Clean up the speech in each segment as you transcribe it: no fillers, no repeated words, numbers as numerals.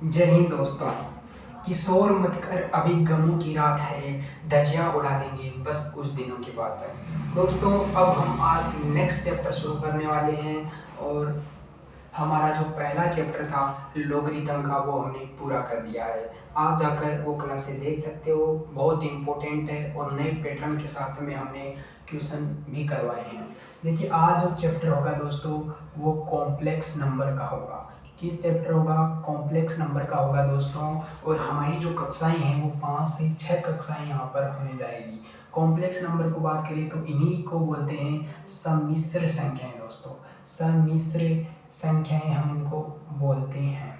जय हिंद दोस्तों। किशोर मत कर अभी गमों की रात है, धज्जियां उड़ा देंगे बस कुछ दिनों की बात है। दोस्तों अब हम आज नेक्स्ट चैप्टर शुरू करने वाले हैं और हमारा जो पहला चैप्टर था लोगरिथम का वो हमने पूरा कर दिया है। आप जाकर वो क्लास से देख सकते हो, बहुत इंपॉर्टेंट है और नए पैटर्न के साथ में हमने क्वेश्चन भी करवाए हैं। देखिए आज जो चैप्टर होगा दोस्तों वो कॉम्प्लेक्स नंबर का होगा। किस चैप्टर होगा? कॉम्प्लेक्स नंबर का होगा दोस्तों। और हमारी जो कक्षाएं हैं वो 5 से 6 कक्षाएं यहाँ पर होने जाएगी। कॉम्प्लेक्स नंबर को बात करें तो इन्हीं को बोलते हैं सम्मिश्र संख्याएं दोस्तों। सम्मिश्र संख्याएं हम इनको बोलते हैं।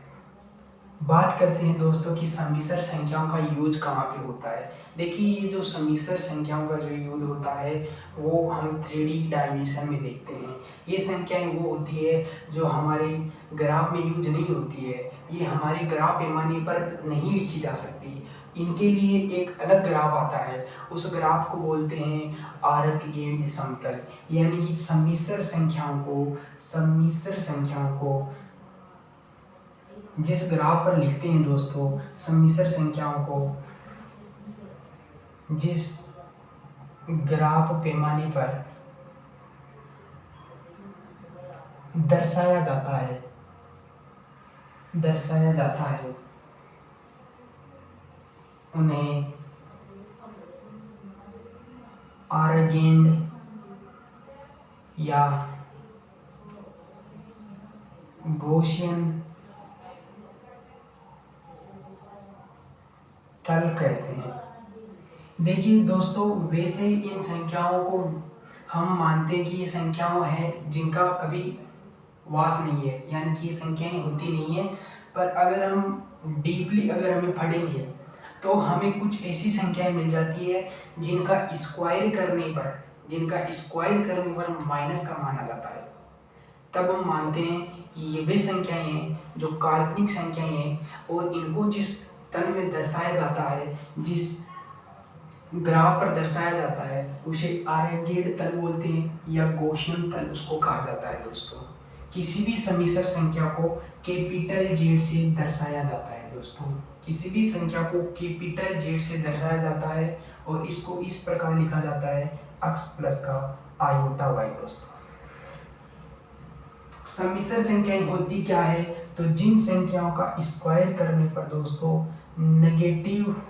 बात करते हैं दोस्तों कि सम्मिश्र संख्याओं का यूज कहाँ पे होता है। देखिए ये जो सम्मिश्र संख्याओं का जो यूज होता है वो हम 3D डायमेंशन में देखते हैं। ये संख्याएं वो होती है जो हमारे ग्राफ में यूज नहीं होती है, ये हमारे ग्राफ पैमाने पर नहीं लिखी जा सकती। इनके लिए एक अलग ग्राफ आता है, उस ग्राफ को बोलते हैं आर्कगेंड समतल। यानी कि सम्मिश्र संख्याओं को जिस ग्राफ पर लिखते हैं दोस्तों, सम्मिश्र संख्याओं को जिस ग्राफ पैमाने पर दर्शाया जाता है उन्हें आर्कगेंड या गॉसियन तल कहते हैं। देखिए दोस्तों वैसे इन संख्याओं को हम मानते हैं कि ये संख्याओं हैं जिनका कभी वास नहीं है, यानी कि ये संख्याएं होती नहीं है। पर अगर हम डीपली अगर हमें पढ़ेंगे तो हमें कुछ ऐसी संख्याएं मिल जाती है जिनका स्क्वायर करने पर माइनस का माना जाता है। तब हम मानते हैं कि ये वे संख्याएं हैं जो काल्पनिक संख्याएं हैं और इनको जिस तल में दर्शाया जाता है, जिस ग्राफ पर दर्शाया जाता है उसे आर्कगेंड तल बोलते हैं या गॉसियन तल उसको कहा जाता है दोस्तों। किसी भी सम्मिश्र संख्या को कैपिटल जेड से दर्शाया जाता है दोस्तों। किसी भी संख्या को कैपिटल जेड से दर्शाया जाता है और इसको इस प्रकार लिखा जाता है x प्लस का आयोटा y दोस्तों। सम्मिश्र संख्याएं होती क्या है? तो जिन संख्याओं का स्क्वायर करने पर दोस्तों नेगेटिव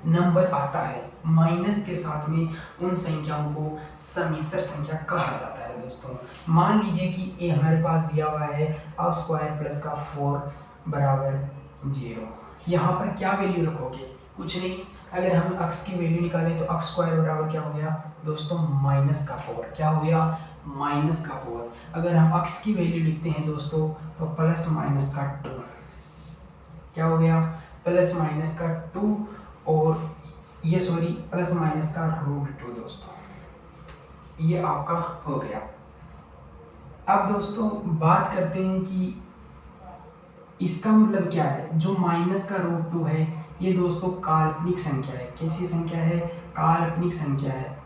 नंबर आता है माइनस के साथ में, उन संख्याओं को सम्मिश्र संख्या कहा जाता है दोस्तों। मान लीजिए कि ये हमारे पास दिया हुआ है x स्क्वायर प्लस का 4 बराबर 0। यहाँ पर क्या वैल्यू रखोगे? कुछ नहीं। अगर हम x की वैल्यू निकालें तो x स्क्वायर बराबर क्या हो गया दोस्तों? माइनस का 4। क्या हो गया? माइनस का 4। अगर हम x की वैल्यू लिखते हैं दोस्तों तो प्लस माइनस का 2। क्या हो गया? प्लस माइनस का 2 और ये प्लस माइनस का √2 दोस्तों। ये आपका हो गया। अब दोस्तों बात करते हैं कि इसका मतलब क्या है। जो माइनस का √2 है ये दोस्तों काल्पनिक संख्या है। कैसी संख्या है? काल्पनिक संख्या है।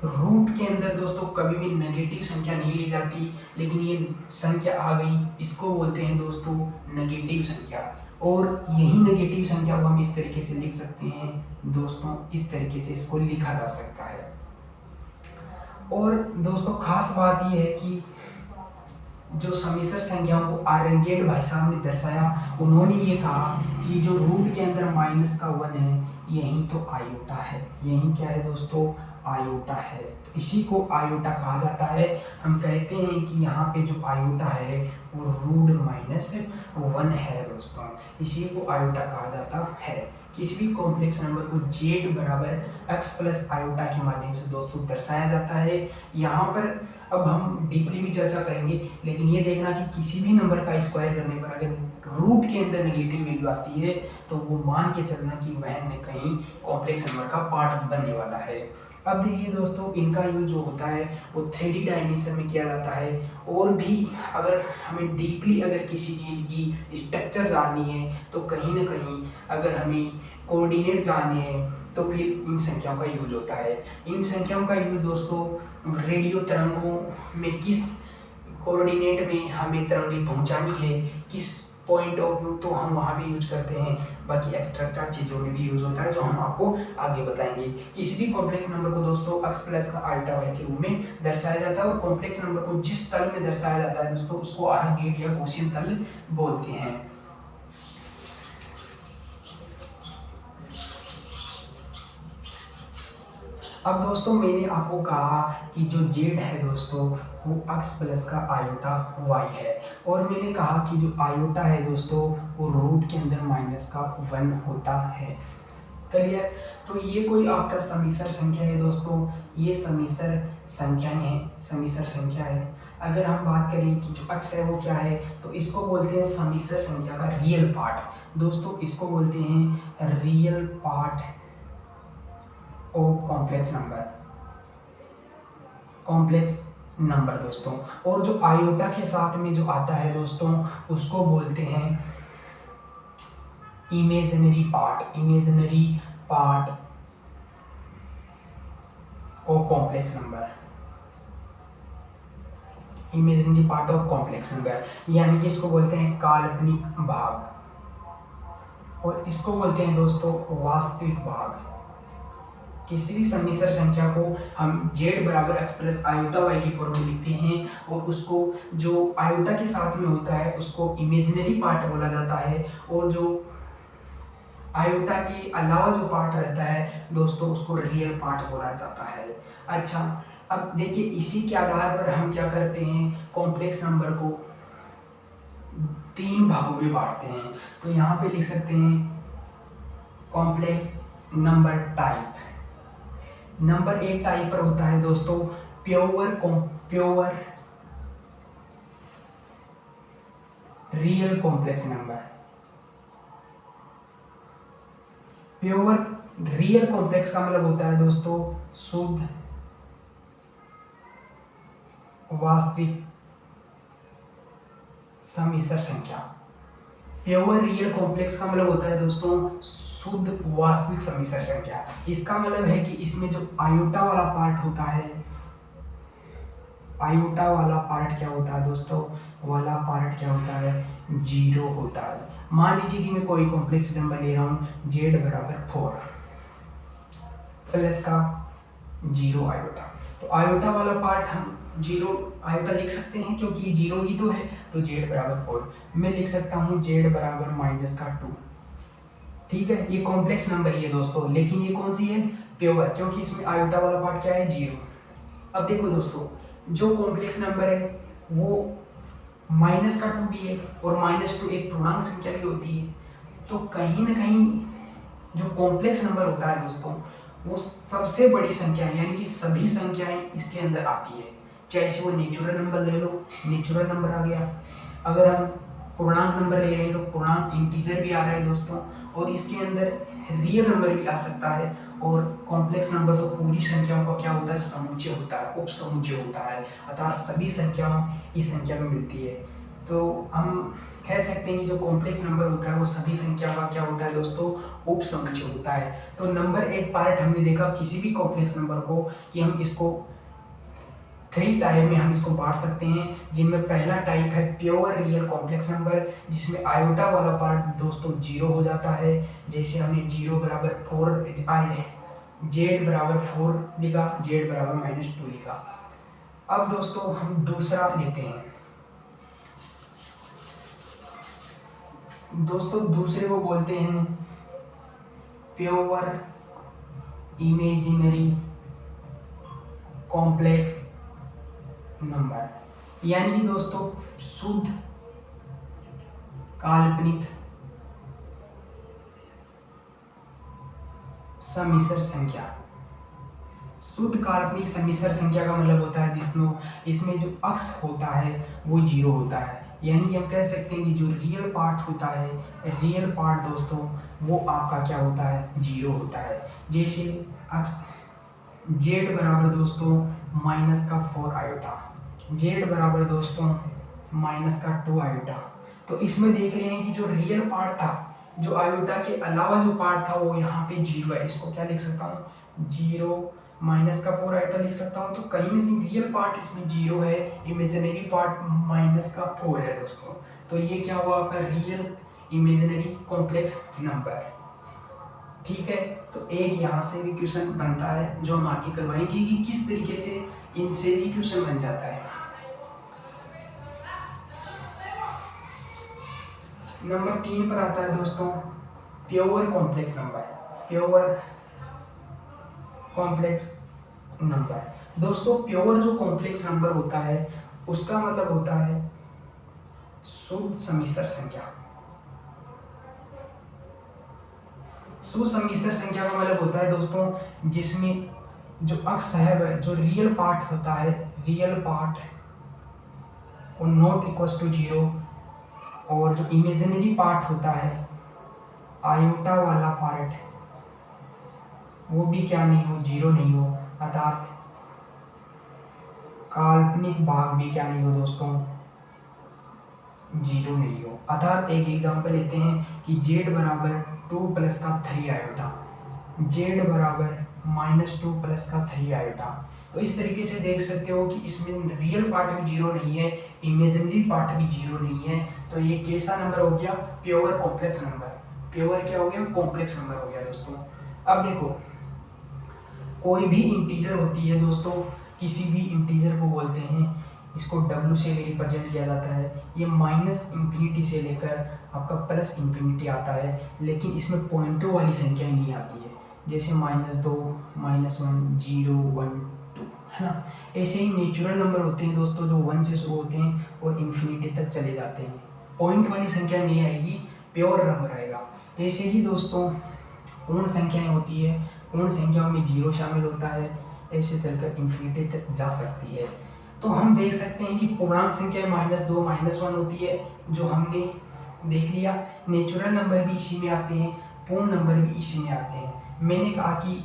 रूट के अंदर दोस्तों कभी भी नेगेटिव संख्या नहीं ली जाती, लेकिन ये संख्या आ गई, इसको बोलते हैं दोस्तों नेगेटिव संख्या। और यही नेगेटिव संख्या को हम इस तरीके से लिख सकते हैं दोस्तों, इस तरीके से इसको लिखा जा सकता है। और दोस्तों खास बात यह है कि जो सम्मिश्र संख्याओं को आर्कगेंड भाई साहब ने दर्शाया, उन्होंने ये कहा कि जो रूट के अंदर माइनस का 1 है यही तो आयोटा है। यही क्या है दोस्तों? आयोटा है। तो इसी को आयोटा कहा जाता है। हम कहते हैं कि यहाँ पे जो आयोटा है वो √-1 है दोस्तों, इसी को आयोटा कहा जाता है। किसी भी कॉम्प्लेक्स नंबर को z बराबर x प्लस आयोटा के माध्यम से दोस्तों दर्शाया जाता है। यहाँ पर अब हम डीपली भी चर्चा करेंगे, लेकिन ये देखना कि किसी भी नंबर का स्क्वायर करने पर अगर रूट के अंदर नेगेटिव वैल्यू आती है तो वो मान के चलना कि वह न कहीं कॉम्प्लेक्स नंबर का पार्ट बनने वाला है। अब देखिए दोस्तों इनका यूज जो होता है वो 3D डायमेंशन में किया जाता है। और भी अगर हमें डीपली अगर किसी चीज़ की स्ट्रक्चर जाननी है तो कहीं ना कहीं अगर हमें कोऑर्डिनेट जानने हैं तो फिर इन संख्याओं का यूज होता है। इन संख्याओं का यूज दोस्तों रेडियो तरंगों में किस कोऑर्डिनेट में हमें तरंगें पहुंचानी है, किस पॉइंट ऑफ व्यू तो हम वहाँ भी यूज करते हैं, बाकी एक्स्ट्रा चीज़ों में भी यूज होता है जो हम आपको आगे बताएंगे। किसी भी कॉम्प्लेक्स नंबर को दोस्तों x प्लस का आल्टा वाई के रूप में दर्शाया जाता है, और कॉम्प्लेक्स नंबर को जिस तल में दर्शाया जाता है दोस्तों उसको आर्किड या कोशियन तल बोलते हैं। अब दोस्तों मैंने आपको कहा कि जो जेड है दोस्तों वो x प्लस का आयोटा y है, और मैंने कहा कि जो आयोटा है दोस्तों वो रूट के अंदर माइनस का 1 होता है। क्लियर? तो ये कोई आपका समिश्र संख्या है दोस्तों, ये समिश्र संख्याएं हैं, समिश्र संख्या है। अगर हम बात करें कि जो x है वो क्या है, तो इसको बोलते हैं समिश्र संख्या का रियल पार्ट दोस्तों, इसको बोलते हैं real part of complex number दोस्तों। और जो आयोटा के साथ में जो आता है दोस्तों उसको बोलते हैं imaginary part of complex number, imaginary part of complex number, यानी कि इसको बोलते हैं काल्पनिक भाग, और इसको बोलते हैं दोस्तों वास्तविक भाग। किसी भी समिश्र संख्या को हम z बराबर x प्लस आयोटा y की फॉर्म में लिखते हैं, और उसको जो आयोटा के साथ में होता है उसको इमेजिनरी पार्ट बोला जाता है, और जो आयोटा के अलावा जो पार्ट रहता है दोस्तों उसको रियल पार्ट बोला जाता है। अच्छा, अब देखिए इसी के आधार पर हम क्या करते हैं, कॉम्प्लेक्स नंबर को 3 भागों में बांटते हैं। तो यहाँ पे लिख सकते हैं complex number type. Number 1 type पर होता है दोस्तों pure real complex number. Pure real complex का मतलब होता है दोस्तों शुद्ध वास्तविक समिश्र संख्या। प्योर रियल कॉम्प्लेक्स का मतलब होता है दोस्तों शुद्ध वास्तविक समिश्र संख्या। इसका मतलब है कि इसमें जो आयोटा वाला पार्ट होता है, आयोटा वाला पार्ट क्या होता है दोस्तों, वाला पार्ट क्या होता है, 0 होता है। मान लीजिए कि मैं कोई कॉम्प्लेक्स नंबर ले रहा हूँ z बराबर 4 प्लस का 0 आयोटा, तो आयोटा वाला पार्ट हम 0 आयोटा लिख सकते हैं क्योंकि 0 ही तो है, तो z बराबर 4। मैं लिख सकता हूँ z बराबर माइनस का 2। ठीक है, ये कॉम्प्लेक्स नंबर ही है दोस्तों, लेकिन ये कौन सी है, प्योर, क्योंकि इसमें आयोटा वाला पार्ट क्या है, 0। अब देखो दोस्तों जो कॉम्प्लेक्स नंबर है वो माइनस का 2 भी है, और -2 एक पूर्णांक संख्या भी होती है। तो कहीं ना कहीं जो कॉम्प्लेक्स नंबर होता है दोस्तों वो सबसे बड़ी संख्या है, यानी कि सभी संख्याएं इसके अंदर आती है। चाहे से वो नेचुरल नंबर ले लो, नेचुरल नंबर आ गया, अगर हम पूर्णांक नंबर ले रहे हैं तो पूर्णांक इंटीजर भी आ रहा है दोस्तों, और इसके अंदर रियल नंबर भी आ सकता है। और कॉम्प्लेक्स नंबर तो पूरी संख्याओं का क्या होता है, समुच्चय होता है, उप समुच्चय होता है, अर्थात सभी संख्याओं इस संख्या में मिलती है। तो हम कह सकते हैं कि जो कॉम्प्लेक्स नंबर होता है वो सभी संख्या का क्या होता है दोस्तों, उप समुच्चय होता है। तो नंबर 1 पार्ट हमने देखा किसी भी कॉम्प्लेक्स नंबर को कि हम इसको 3 टाइप में हम इसको बांट सकते हैं, जिनमें पहला टाइप है प्योर रियल कॉम्प्लेक्स नंबर, जिसमें आयोटा वाला पार्ट दोस्तों 0 हो जाता है। जैसे हमने 0 बराबर 4 आए, z बराबर 4 लिखा, z बराबर -2 लिखा। अब दोस्तों हम दूसरा लेते हैं दोस्तों, दूसरे को बोलते हैं प्योर इमेजिनरी कॉम्प्लेक्स नंबर, यानी कि दोस्तों शुद्ध काल्पनिक समिश्र संख्या। शुद्ध काल्पनिक समिश्र संख्या का मतलब होता है जिसमें इसमें जो अक्ष होता है वो 0 होता है, यानी कि हम कह सकते हैं कि जो रियल पार्ट होता है, रियल पार्ट दोस्तों वो आपका क्या होता है, 0 होता है। जैसे अक्ष z बराबर दोस्तों -4 आयोटा, z बराबर दोस्तों -2 आयोटा। तो इसमें देख रहे हैं कि जो रियल पार्ट था, जो आयोटा के अलावा जो पार्ट था वो यहाँ पे 0 है। इसको क्या लिख सकता हूँ, 0 -4 आयोटा लिख सकता हूँ। तो कहीं ना कहीं रियल पार्ट इसमें 0 है, इमेजिनरी पार्ट -4 है दोस्तों। तो ये क्या हुआ आपका रियल इमेजिनरी कॉम्प्लेक्स नंबर। ठीक है, तो एक यहाँ से भी क्वेश्चन बनता है जो हम आगे करवाएंगे कि किस तरीके से इनसे भी क्वेश्चन बन जाता है। नंबर 3 पर आता है दोस्तों pure complex number. Pure complex number दोस्तों, प्योर जो कॉम्प्लेक्स नंबर होता है उसका मतलब होता है शुद्ध सम्मिश्र संख्या। शुद्ध सम्मिश्र संख्या का मतलब होता है दोस्तों जिसमें जो अक्स है, जो रियल पार्ट होता है, रियल पार्ट और नॉट इक्वल टू 0, और जो इमेजिनरी पार्ट होता है आयोटा वाला पार्ट वो भी क्या नहीं हो, 0 नहीं हो, अर्थात काल्पनिक भाग भी क्या नहीं हो दोस्तों, 0 नहीं हो। अर्थात एक एग्जांपल लेते हैं कि z बराबर 2 प्लस का 3 आयोटा, z बराबर -2 प्लस का 3 आयोटा। तो इस तरीके से देख सकते हो कि इसमें रियल पार्ट भी 0 नहीं है, इमेजिनरी पार्ट भी 0 नहीं है। तो ये कैसा नंबर हो गया, प्योर कॉम्प्लेक्स नंबर। प्योर क्या हो गया, कॉम्प्लेक्स नंबर हो गया दोस्तों। अब देखो कोई भी इंटीजर होती है दोस्तों, किसी भी इंटीजर को बोलते हैं, इसको w से रिप्रेजेंट किया जाता है। ये -इंफिनिटी से लेकर आपका +इंफिनिटी आता है, लेकिन इसमें पॉइंटों वाली संख्या नहीं आती है, जैसे -2, -1, 0, 1, 2, है ना। ऐसे ही नेचुरल नंबर होते हैं दोस्तों जो 1 से शुरू होते हैं और इंफिनिटी तक चले जाते हैं, पॉइंट वाली संख्या नहीं आएगी, प्योर नंबर आएगा। ऐसे ही दोस्तों पूर्ण संख्याएं होती है, पूर्ण संख्याओं में 0 शामिल होता है, ऐसे चलकर इंफिनिटी तक जा सकती है। तो हम देख सकते हैं कि पूर्णांक संख्या -2, -1 होती है, जो हमने देख लिया। नेचुरल नंबर भी इसी में आते हैं, पूर्ण नंबर भी इसी में आते हैं। मैंने कहा कि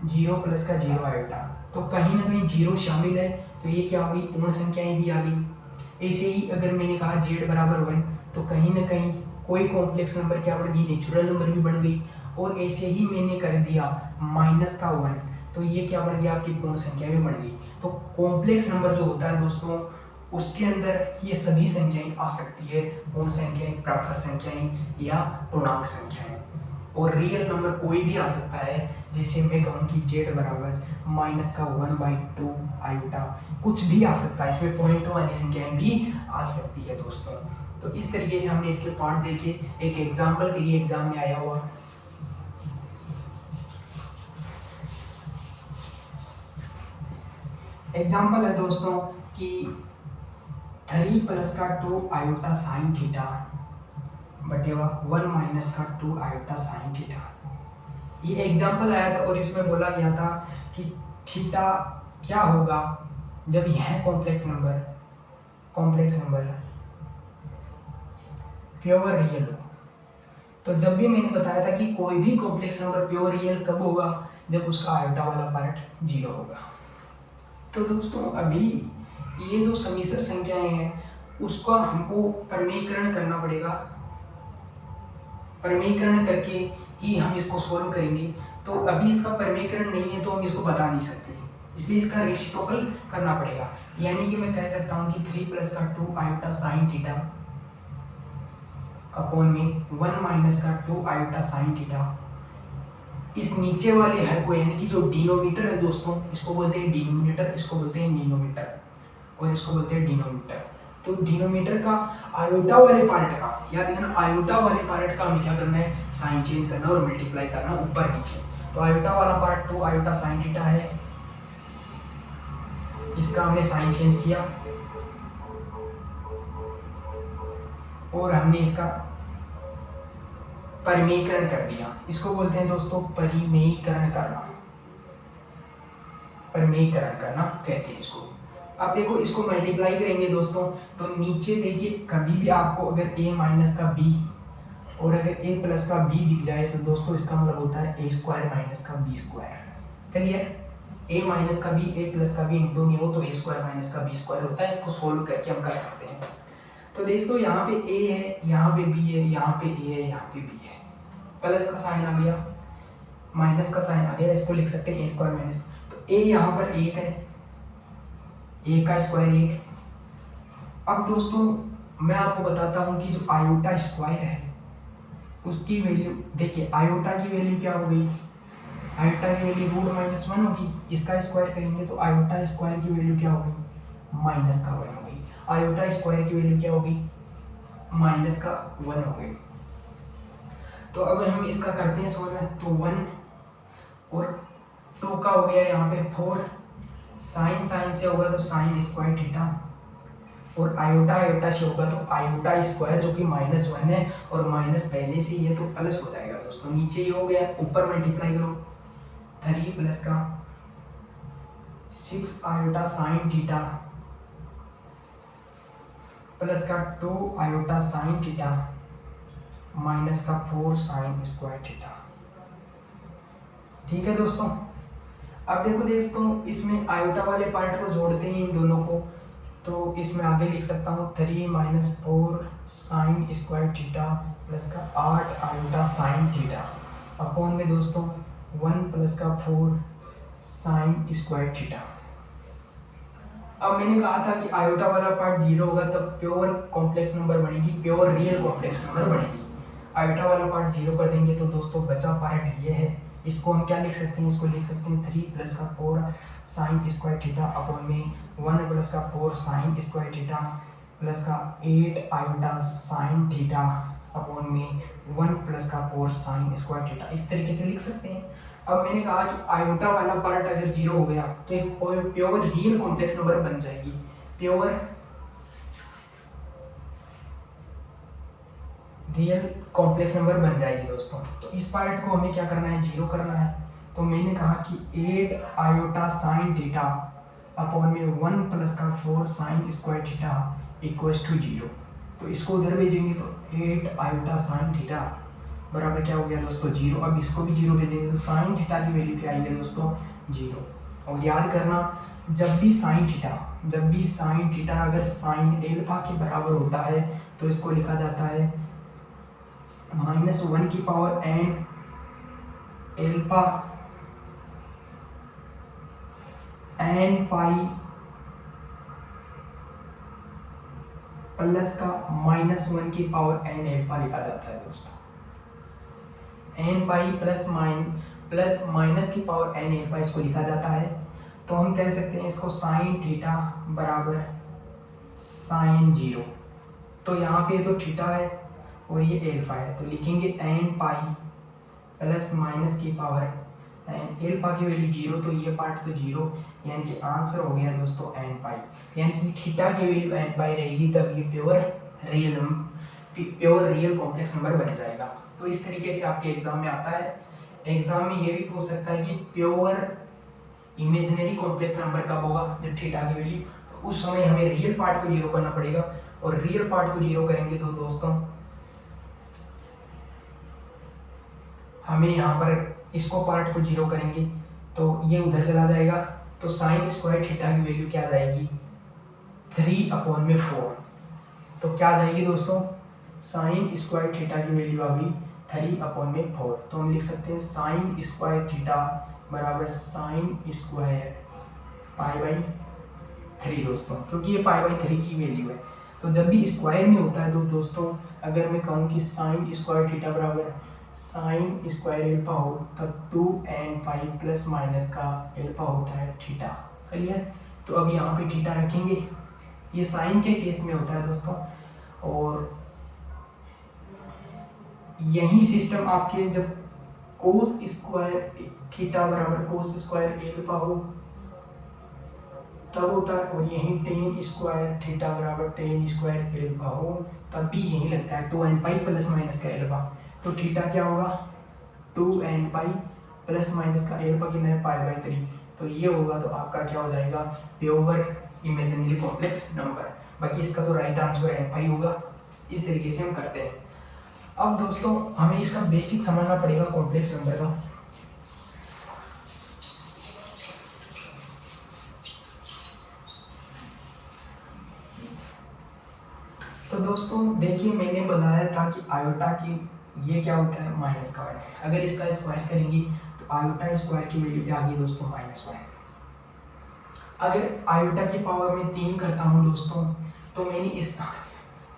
0 प्लस का 0 आयोटा, तो कहीं ना कहीं 0 शामिल है, तो ये क्या हो गई, पूर्ण संख्याएं भी आ गई। ऐसे ही अगर मैंने कहा z बराबर 1, तो कहीं ना कहीं कोई कॉम्प्लेक्स नंबर क्या बढ़ गई, नेचुरल नंबर भी बढ़ गई। और ऐसे ही मैंने कर दिया -1, तो ये क्या बढ़ गया, आपकी पूर्ण संख्या भी बढ़ गई। तो कॉम्प्लेक्स नंबर जो होता है दोस्तों उसके अंदर ये सभी संख्याएं आ सकती है, पूर्ण संख्याएं, प्राकृत संख्याएं या पूर्णांक संख्याएं। और रियल नंबर कोई भी आ सकता है, जैसे मैं कहूँ कि z बराबर -1/2 आयोटा, कुछ भी आ सकता है, इसमें पॉइंटों वाली संख्याएं भी आ सकती है दोस्तों। तो इस तरीके से हमने इसके पार्ट देखे, एक एग्जाम्पल के लिए एग्जाम में आया हुआ। एग्जाम्पल है दोस्तों कि 3 प्लस का 2 आयोटा साइन थीटा बटेवा 1 माइनस का 2 आयोटा साइन थीटा। ये एग्जाम्पल आया था और इसमें बोला गया था कि थीटा क्या होगा जब यह कॉम्प्लेक्स नंबर प्योर रियल हो। तो जब भी मैंने बताया था कि कोई भी कॉम्प्लेक्स नंबर प्योर रियल कब होगा, जब उसका आयोटा वाला पार्ट 0 होगा। तो दोस्तों अभी ये जो सम्मिश्र संख्याएं हैं उसका हमको परमीकरण करना पड़ेगा, परमीकरण करके ही हम इसको सॉल्व करेंगे। तो अभी इसका परमीकरण नहीं है तो हम इसको बता नहीं सकते, इसलिए इसका रेसिप्रोकल करना पड़ेगा। यानी कि मैं कह सकता हूँ कि 3 प्लस का 2 आयोटा साइन थीटा अपॉन में 1 माइनस का 2 आयोटा साइन थीटा, इस नीचे वाले हर को यानी कि जो डिनोमीटर है दोस्तों, इसको बोलते हैं डिनोमिनेटर, इसको बोलते हैं निनोमीटर और इसको बोलते हैं डिनोमीटर। तो डिनोमीटर का आयोटा वाले पार्ट का, याद रखना आयोटा वाले पार्ट का हमें क्या करना है, साइन चेंज करना और मल्टीप्लाई करना ऊपर नीचे। तो आयोटा वाला पार्ट 2 आयोटा साइन थीटा है, इसका हमने साइन चेंज किया और हमने इसका परिमेयीकरण कर दिया। इसको बोलते हैं दोस्तों परिमेयीकरण करना, परिमेयीकरण करना कहते हैं इसको। अब देखो इसको मल्टीप्लाई करेंगे दोस्तों, तो नीचे देखिए कभी भी आपको अगर a माइनस का b और अगर a प्लस का b दिख जाए तो दोस्तों इसका मतलब होता है a स्क्वायर माइनस का b square. Clear, a minus का b a प्लस का b इंटू में हो तो a स्क्वायर माइनस का b स्क्वायर होता है। इसको सोल्व करके हम कर सकते हैं। तो दोस्तों यहाँ पे a है, यहाँ पे b है, यहाँ पे a है, यहाँ पे b है, प्लस का साइन आ गया, माइनस का साइन आ गया, इसको लिख सकते हैं a स्क्वायर माइनस। तो a यहाँ पर 1 है, a का स्क्वायर 1। अब दोस्तों मैं आपको बताता हूँ कि जो आयोटा स्क्वायर है उसकी वैल्यू देखिए, आयोटा की वैल्यू क्या हो गई, आयोटा की वैल्यू √-1 होगी, इसका स्क्वायर करेंगे तो आयोटा स्क्वायर की वैल्यू क्या होगी, -1 हो गई। आयोटा स्क्वायर की वैल्यू क्या होगी, -1 हो गई। तो अब हम इसका करते हैं सॉल्व, तो 1 और 2 का हो गया यहाँ पे 4, साइन साइन से होगा तो साइन स्क्वायर थीटा, और आयोटा आयोटा से होगा तो आयोटा स्क्वायर जो कि -1 है, और माइनस पहले से ही है तो प्लस हो जाएगा दोस्तों, नीचे ही हो गया, ऊपर मल्टीप्लाई करो, 3 प्लस का 6 आयोटा साइन थीटा प्लस का 2 आयोटा साइन थीटा माइनस का 4 साइन स्क्वायर थीटा। ठीक है दोस्तों, अब देखो दोस्तों इसमें आयोटा वाले पार्ट को जोड़ते हैं इन दोनों को, तो इसमें आगे लिख सकता हूँ 3 - 4 साइन स्क्वायर थीटा प्लस का 8 आयोटा साइन थीटा अपॉन में दोस्तों 1 प्लस का 4 साइन स्क्वायर थीटा। अब मैंने कहा था कि आयोटा वाला पार्ट 0 होगा तब प्योर कॉम्प्लेक्स नंबर बनेगी, प्योर रियल कॉम्प्लेक्स नंबर बनेगी। आयोटा वाला पार्ट 0 कर देंगे तो दोस्तों बचा पार्ट ये है, इसको हम क्या लिख सकते हैं, इसको लिख सकते हैं 3 प्लस का 4 साइन स्क्वायर थीटा अपॉन में 1 प्लस का 4 साइन स्क्वायर थीटा प्लस का 8 आयोटा साइन थीटा अपॉन में 1 प्लस का 4 साइन स्क्वायर थीटा, इस तरीके से लिख सकते हैं। अब मैंने कहा कि आयोटा वाला पार्ट अगर 0 हो गया तो एक प्योर रियल कॉम्प्लेक्स नंबर बन जाएगी, प्योर रियल कॉम्प्लेक्स नंबर बन जाएगी दोस्तों। तो इस पार्ट को हमें क्या करना है, 0 करना है। तो मैंने कहा कि 8 आयोटा साइन थीटा अपॉन में 1 प्लस का 4 sine square theta equals to 0। तो इसको उधर भेजेंगे तो 8 आयोटा साइन थीटा बराबर क्या हो गया दोस्तों, 0। अब इसको भी 0 भेज देंगे तो साइन थीटा की वैल्यू क्या आएगी दोस्तों, 0। और याद करना जब भी साइन थीटा अगर साइन एल्फा के बराबर होता है तो इसको लिखा जाता है -1 की power n alpha n pi plus का -1 की पावर n एल्फा लिखा जाता है दोस्तों। n पाई प्लस माइनस की पावर n एल्फा इसको लिखा जाता है। तो हम कह सकते हैं इसको साइन थीटा बराबर साइन 0। तो यहाँ पे तो थीटा है और ये एल्फा है, तो लिखेंगे n पाई प्लस माइनस की पावर n, एल्फा की वैल्यू 0 तो ये पार्ट तो 0, यानी कि आंसर हो गया दोस्तों n पाई, यानी कि थीटा की वैल्यू n पाई रहेगी तब ये प्योर रियल कॉम्प्लेक्स नंबर बन जाएगा। तो इस तरीके से आपके एग्जाम में आता है। एग्जाम में ये भी पूछ सकता है कि प्योर इमेजिनरी कॉम्प्लेक्स नंबर कब होगा, जब थीटा की वैल्यू, तो उस समय हमें रियल पार्ट को 0 करना पड़ेगा, और रियल पार्ट को 0 करेंगे तो दोस्तों हमें यहाँ पर इसको पार्ट को 0 करेंगे तो ये उधर चला जाएगा, तो साइन स्क्वायर थीटा की वैल्यू क्या आ जाएगी, 3/4। तो क्या आ जाएगी दोस्तों, साइन स्क्वायर थीटा की वैल्यू आ गई 3/4। तो हम लिख सकते हैं साइन स्क्वायर थीटा बराबर साइन स्क्वायर π/3 दोस्तों, क्योंकि ये π/3 की वैल्यू है। तो जब भी स्क्वायर में होता है तो दोस्तों अगर मैं कहूँ कि साइन स्क्वायर थीटा बराबर साइन स्क्वायर एल्फा हो तब 2n पाई प्लस माइनस का एल्फा होता है थीटा। क्लियर। तो अब यहाँ पे थीटा रखेंगे, ये साइन के केस में होता है दोस्तों, और यही सिस्टम आपके जब कोस स्क्वायर थीटा बराबर कोस स्क्वायर एल्फा हो तब होता है, और यही टेन स्क्वायर थीटा बराबर टेन स्क्वायर एल्फा हो तब भी यही लगता है 2n पाई प्लस माइनस का एल्फा। तो थीटा क्या होगा, 2n पाई प्लस माइनस का एल्फा कितना है π/3। तो ये होगा तो आपका क्या हो जाएगा, प्योर इमेजिनरी कॉम्प्लेक्स नंबर। बाकी इसका तो राइट आंसर n पाई होगा। इस तरीके से हम करते हैं। अब दोस्तों हमें इसका बेसिक समझना पड़ेगा कॉम्प्लेक्स नंबर का। तो दोस्तों देखिए मैंने बताया था कि आयोटा की ये क्या होता है, -1। अगर इसका स्क्वायर करेंगे तो आयोटा स्क्वायर की वैल्यू क्या आ गई दोस्तों, -1। अगर आयोटा की पावर में 3 करता हूँ दोस्तों तो मैंने इस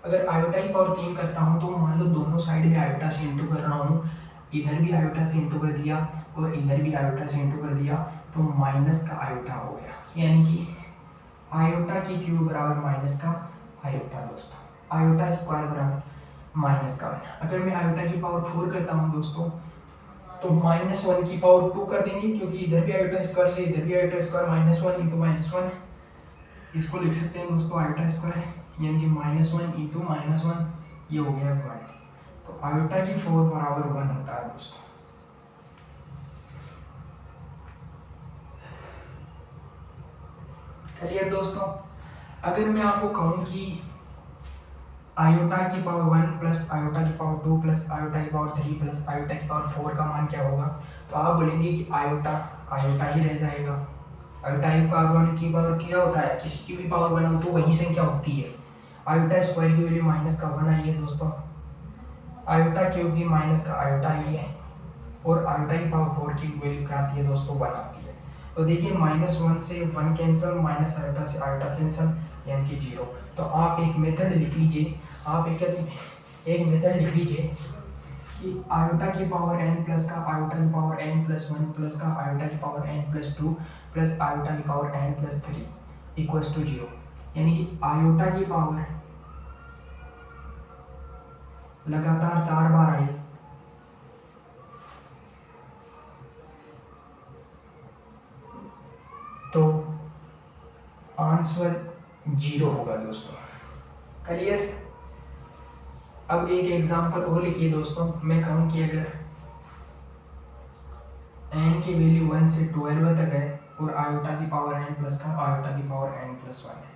अगर आयोटा की पावर 3 करता हूँ तो मान लो दोनों साइड में आयोटा से इंटू कर रहा हूँ, इधर भी आयोटा से इंटू कर दिया और इधर भी आयोटा से इंटू कर दिया, तो माइनस का आयोटा हो गया, यानी कि आयोटा की क्यूब बराबर माइनस का आयोटा दोस्तों, आयोटा स्क्वायर बराबर माइनस का 1। अगर मैं आयोटा की पावर 4 करता हूँ दोस्तों तो -1 की पावर 2 कर देंगे, क्योंकि इधर भी आयोटा स्क्वायर से इधर भी आयोटा स्क्वायर, -1 इंटू -1, इसको लिख सकते हैं दोस्तों आयोटा स्क्वायर, यानी कि -1 इंटू -1, ये हो गया 1। तो आयोटा की 4 बराबर 1 होता है दोस्तों। क्लियर दोस्तों। अगर मैं आपको कहूँ कि आयोटा की पावर 1 प्लस आयोटा की पावर 2 प्लस आयोटा की पावर 3 प्लस आयोटा की पावर 4 का मान क्या होगा, तो आप बोलेंगे कि आयोटा आयोटा ही रह जाएगा। आयोटा की पावर 1 की पावर क्या होता है, किसी की भी पावर 1 हो तो वही संख्या होती है। आयोटा स्क्वायर की वैल्यू माइनस का 1 आई है दोस्तों, आयोटा क्यूब की माइनस का आयोटा ही है, और आयोटा की पावर 4 की वैल्यू क्या आती है दोस्तों, 1 आती है। तो देखिए -1 से 1 कैंसिल, माइनस आयोटा से आयोटा कैंसिल, यानी कि 0। तो आप एक मेथड लिख लीजिए, आप एक मेथड लिख लीजिए कि आयोटा की पावर n प्लस का आयोटा की पावर n प्लस 1 प्लस का आयोटा की power n plus 2 plus iota की power n plus 3 equals to 0, यानी कि आयोटा की पावर लगातार 4 बार आई तो आंसर 0 होगा दोस्तों। क्लियर। अब एक एग्जांपल और लिखिए दोस्तों, मैं कहूँ कि अगर n की वैल्यू 1 से 12 तक है और आयोटा की पावर n प्लस का आयोटा की पावर n प्लस 1 है,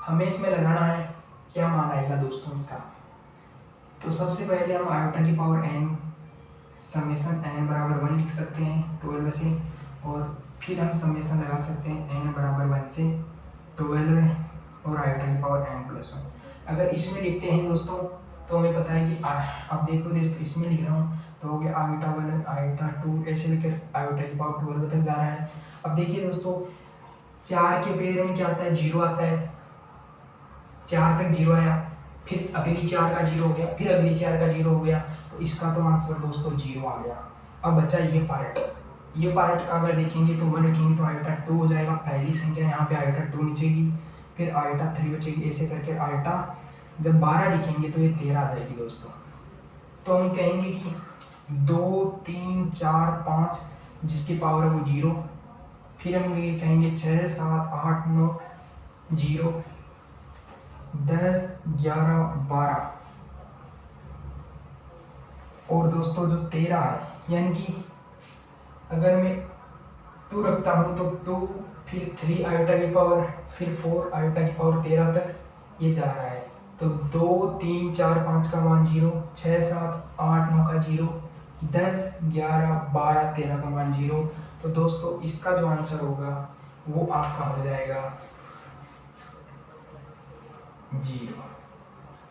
हमें इसमें लगाना है क्या मान आएगा दोस्तों इसका। तो सबसे पहले हम आयोटा की पावर n समेसन n बराबर 1 लिख सकते हैं 12 से, और फिर हम समेसन लगा सकते हैं n बराबर 1 से 12 और आयोटा की पावर n प्लस 1। अगर इसमें लिखते हैं दोस्तों तो हमें पता है कि अब देखो दोस्तों इसमें लिख रहा हूँ तो हो गया आयोटा 1 आयोटा 2 ऐसे लेकर आयोटा की पावर 12 तक जा रहा है। अब देखिए दोस्तों 4 के पेयर में क्या आता है, 0 आता है, 4 तक 0 आया, फिर अगली 4 का 0 हो गया, फिर अगली 4 का 0 हो गया, तो इसका तो आंसर दोस्तों 0 आ गया। अब बचा ये पार्ट का अगर देखेंगे तो 1 रखेंगे तो आयोटा 2 हो जाएगा, पहली संख्या यहाँ पे आयोटा 2 नीचेगी, फिर आयोटा 3 बचेगी, ऐसे करके आयोटा जब 12 लिखेंगे तो ये 13 आ जाएगी दोस्तों। तो हम कहेंगे कि 2 3 4 5 जिसकी पावर है वो 0, फिर हम ये कहेंगे 6 7 8 9 0 10 11 12, और दोस्तों जो 13 है, यानी कि अगर मैं 2 रखता हूँ तो 2 फिर 3 आयोटा की पावर फिर 4 आयोटा की पावर 13 तक ये जा रहा है। तो 2 3 4 5 का मान 0, 6 7 8 9 का 0, 10 11 12 13 का मान 0। तो दोस्तों इसका जो आंसर होगा वो आपका हो जाएगा 0।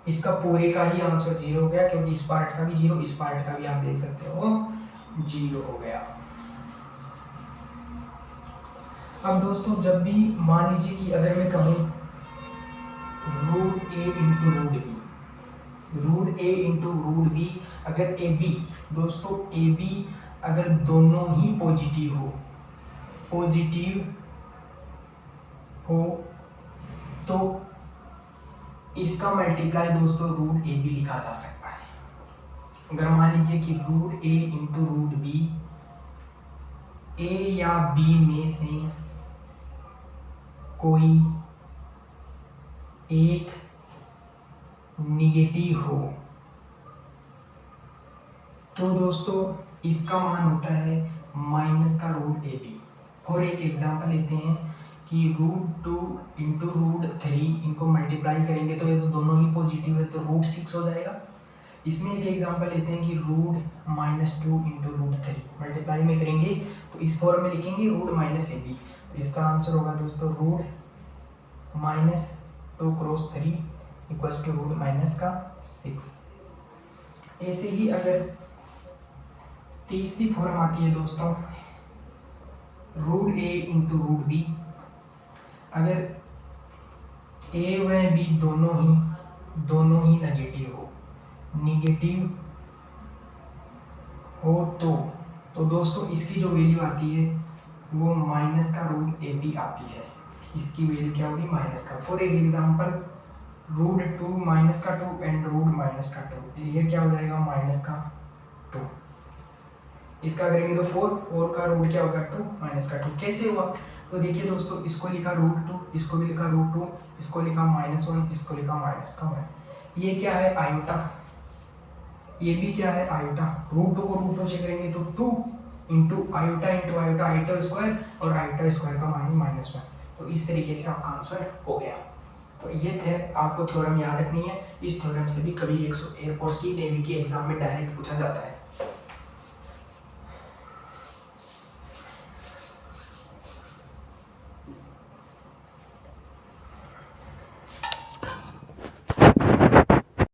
इसका पूरे का ही आंसर 0 हो गया, क्योंकि इस पार्ट का भी 0 इस पार्ट का भी आप देख सकते हो 0 हो गया। अब दोस्तों जब भी मान लीजिए कि अगर मैं कहूँ root A into root B, अगर ए बी दोस्तों ए बी अगर दोनों ही पॉजिटिव हो तो इसका मल्टीप्लाई दोस्तों रूट ए बी लिखा जा सकता है। अगर मान लीजिए कि root A into root B, ए या बी में से कोई एक निगेटिव हो तो दोस्तों इसका मान होता है माइनस का रूट ए बी। और एक एग्जांपल लेते हैं कि रूट 2 इंटू रूट 3 इनको मल्टीप्लाई करेंगे तो ये तो दोनों ही पॉजिटिव है तो रूट 6 हो जाएगा। इसमें एक एग्जांपल लेते हैं कि रूट -2 इंटू रूट 3 मल्टीप्लाई में करेंगे तो इस फॉर्म में लिखेंगे रूट माइनस ए बी, तो इसका आंसर होगा दोस्तों root -2 cross 3 equals to root -6। ऐसे ही अगर तीसरी फॉर्म आती है दोस्तों root A into root B, अगर ए व बी दोनों ही दोनों ही निगेटिव हो तो दोस्तों इसकी जो वैल्यू आती है वो माइनस का रूट ए बी आती है। इसकी वैल्यू क्या होगी? माइनस का। फॉर एग्जाम्पल रूट 2 माइनस का 2 एंड रूट माइनस का 2, ये क्या हो जाएगा? माइनस का 2। इसका करेंगे तो 4 का रूट क्या होगा? 2 माइनस का 2। कैसे हुआ? तो देखिए दोस्तों, इसको लिखा रूट 2, इसको भी लिखा रूट 2, इसको लिखा -1, इसको लिखा -1। ये क्या है? आयोटा। ये भी क्या है? आयोटा। रूट 2 को रूट 2 से करेंगे तो 2 इंटू आयोटा आयोटा स्क्वायर, और आयोटा स्क्वायर का -1। तो इस तरीके से आपका आंसर हो गया। तो ये थे, आपको थ्योरम याद रखनी है। इस थ्योरम से भी कभी 100 एयरफोर्स की, नेवी की एग्जाम में डायरेक्ट पूछा जाता है।